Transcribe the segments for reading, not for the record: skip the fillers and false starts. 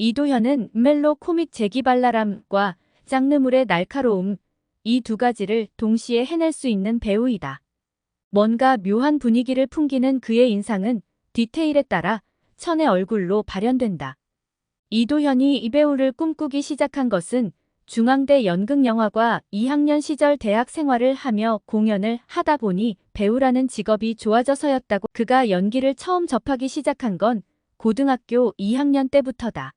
이도현은 멜로 코믹 재기발랄함과 장르물의 날카로움, 이 두 가지를 동시에 해낼 수 있는 배우이다. 뭔가 묘한 분위기를 풍기는 그의 인상은 디테일에 따라 천의 얼굴로 발현된다. 이도현이 이 배우를 꿈꾸기 시작한 것은 중앙대 연극영화과 2학년 시절 대학 생활을 하며 공연을 하다 보니 배우라는 직업이 좋아져서였다고. 그가 연기를 처음 접하기 시작한 건 고등학교 2학년 때부터다.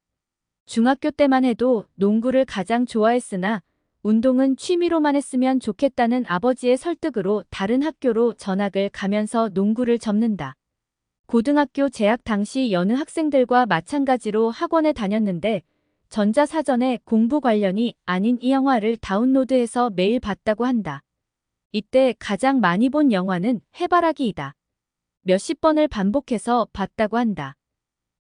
중학교 때만 해도 농구를 가장 좋아했으나 운동은 취미로만 했으면 좋겠다는 아버지의 설득으로 다른 학교로 전학을 가면서 농구를 접는다. 고등학교 재학 당시 여느 학생들과 마찬가지로 학원에 다녔는데 전자사전에 공부 관련이 아닌 이 영화를 다운로드해서 매일 봤다고 한다. 이때 가장 많이 본 영화는 해바라기이다. 몇십 번을 반복해서 봤다고 한다.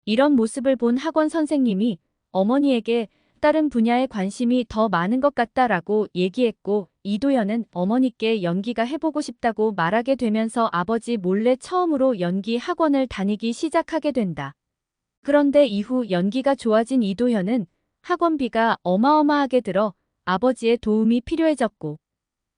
이런 모습을 본 학원 선생님이 어머니에게 다른 분야에 관심이 더 많은 것 같다라고 얘기했고, 이도현은 어머니께 연기가 해보고 싶다고 말하게 되면서 아버지 몰래 처음으로 연기 학원을 다니기 시작하게 된다. 그런데 이후 연기가 좋아진 이도현은 학원비가 어마어마하게 들어 아버지의 도움이 필요해졌고,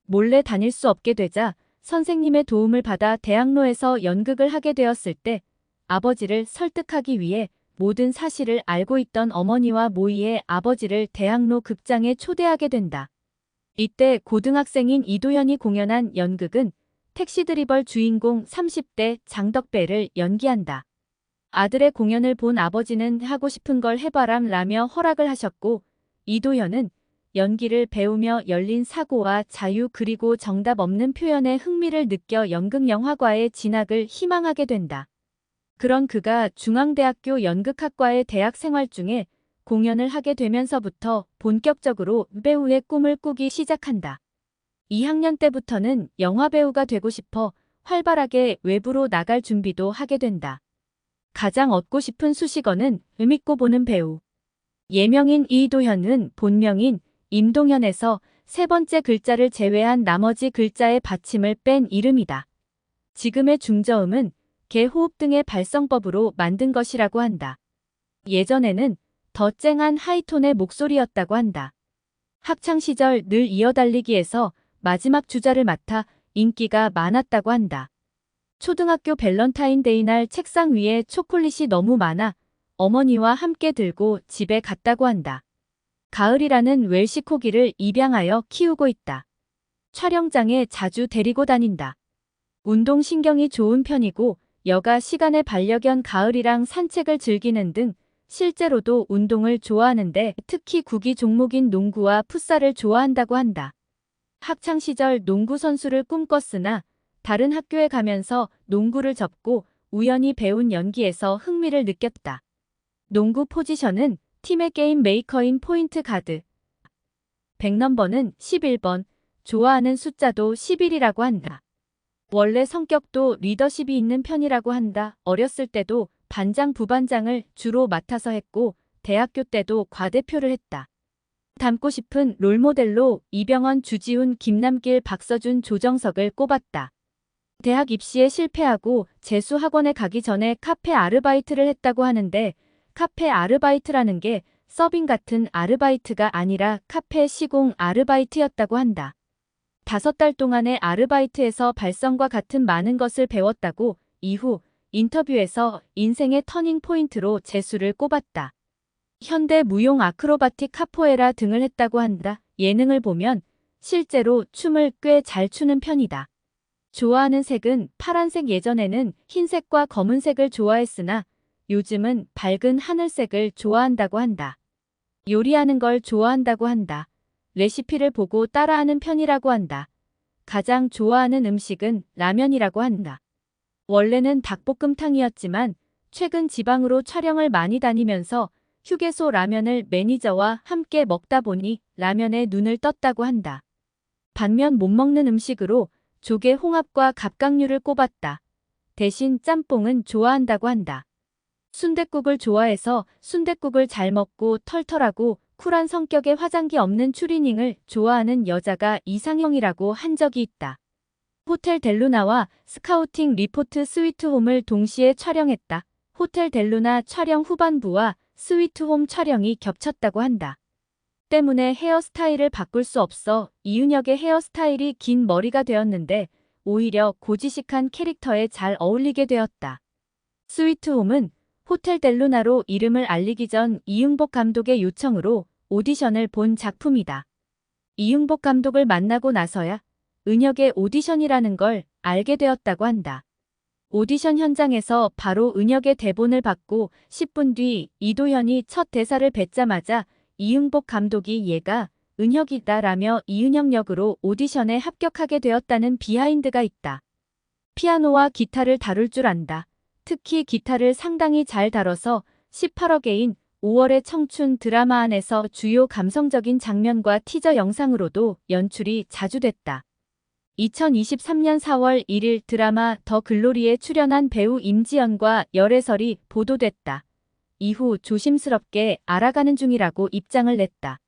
몰래 다닐 수 없게 되자 선생님의 도움을 받아 대학로에서 연극을 하게 되었을 때 아버지를 설득하기 위해 모든 사실을 알고 있던 어머니와 모의해 아버지를 대학로 극장에 초대하게 된다. 이때 고등학생인 이도현이 공연한 연극은 택시드리버 주인공 30대 장덕배를 연기한다. 아들의 공연을 본 아버지는 하고 싶은 걸 해봐라며 허락을 하셨고, 이도현은 연기를 배우며 열린 사고와 자유 그리고 정답 없는 표현에 흥미를 느껴 연극영화과에 진학을 희망하게 된다. 그런 그가 중앙대학교 연극학과의 대학 생활 중에 공연을 하게 되면서부터 본격적으로 배우의 꿈을 꾸기 시작한다. 2학년 때부터는 영화배우가 되고 싶어 활발하게 외부로 나갈 준비도 하게 된다. 가장 얻고 싶은 수식어는 의밌고 보는 배우. 예명인 이도현은 본명인 임동현에서 세 번째 글자를 제외한 나머지 글자의 받침을 뺀 이름이다. 지금의 중저음은 개 호흡 등의 발성법으로 만든 것이라고 한다. 예전에는 더 쨍한 하이톤의 목소리였다고 한다. 학창시절 늘 이어달리기에서 마지막 주자를 맡아 인기가 많았다고 한다. 초등학교 밸런타인데이 날 책상 위에 초콜릿이 너무 많아 어머니와 함께 들고 집에 갔다고 한다. 가을이라는 웰시 코기를 입양하여 키우고 있다. 촬영장에 자주 데리고 다닌다. 운동신경이 좋은 편이고 여가 시간에 반려견 가을이랑 산책을 즐기는 등 실제로도 운동을 좋아하는데 특히 구기 종목인 농구와 풋살을 좋아한다고 한다. 학창시절 농구 선수를 꿈꿨으나 다른 학교에 가면서 농구를 접고 우연히 배운 연기에서 흥미를 느꼈다. 농구 포지션은 팀의 게임 메이커인 포인트 가드. 100넘버는 11번, 좋아하는 숫자도 11이라고 한다. 원래 성격도 리더십이 있는 편이라고 한다. 어렸을 때도 반장 부반장을 주로 맡아서 했고 대학교 때도 과대표를 했다. 닮고 싶은 롤모델로 이병헌, 주지훈, 김남길, 박서준, 조정석을 꼽았다. 대학 입시에 실패하고 재수학원에 가기 전에 카페 아르바이트를 했다고 하는데 카페 아르바이트라는 게 서빙 같은 아르바이트가 아니라 카페 시공 아르바이트였다고 한다. 5달 동안의 아르바이트에서 발성과 같은 많은 것을 배웠다고 이후 인터뷰에서 인생의 터닝 포인트로 재수를 꼽았다. 현대 무용 아크로바틱 카포에라 등을 했다고 한다. 예능을 보면 실제로 춤을 꽤 잘 추는 편이다. 좋아하는 색은 파란색. 예전에는 흰색과 검은색을 좋아했으나 요즘은 밝은 하늘색을 좋아한다고 한다. 요리하는 걸 좋아한다고 한다. 레시피를 보고 따라하는 편이라고 한다. 가장 좋아하는 음식은 라면이라고 한다. 원래는 닭볶음탕이었지만 최근 지방으로 촬영을 많이 다니면서 휴게소 라면을 매니저와 함께 먹다 보니 라면에 눈을 떴다고 한다. 반면 못 먹는 음식으로 조개 홍합과 갑각류를 꼽았다. 대신 짬뽕은 좋아한다고 한다. 순댓국을 좋아해서 순댓국을 잘 먹고 털털하고 쿨한 성격의 화장기 없는 추리닝을 좋아하는 여자가 이상형이라고 한 적이 있다. 호텔 델루나와 스카우팅 리포트 스위트홈을 동시에 촬영했다. 호텔 델루나 촬영 후반부와 스위트홈 촬영이 겹쳤다고 한다. 때문에 헤어스타일을 바꿀 수 없어 이은혁의 헤어스타일이 긴 머리가 되었는데 오히려 고지식한 캐릭터에 잘 어울리게 되었다. 스위트홈은 호텔 델루나로 이름을 알리기 전 이응복 감독의 요청으로 오디션을 본 작품이다. 이응복 감독을 만나고 나서야 은혁의 오디션이라는 걸 알게 되었다고 한다. 오디션 현장에서 바로 은혁의 대본을 받고 10분 뒤 이도현이 첫 대사를 뱉자마자 이응복 감독이 얘가 은혁이다라며 이은혁 역으로 오디션에 합격하게 되었다는 비하인드가 있다. 피아노와 기타를 다룰 줄 안다. 특히 기타를 상당히 잘 다뤄서 18억개인 5월의 청춘 드라마 안에서 주요 감성적인 장면과 티저 영상으로도 연출이 자주 됐다. 2023년 4월 1일 드라마 더 글로리에 출연한 배우 임지연과 열애설이 보도됐다. 이후 조심스럽게 알아가는 중이라고 입장을 냈다.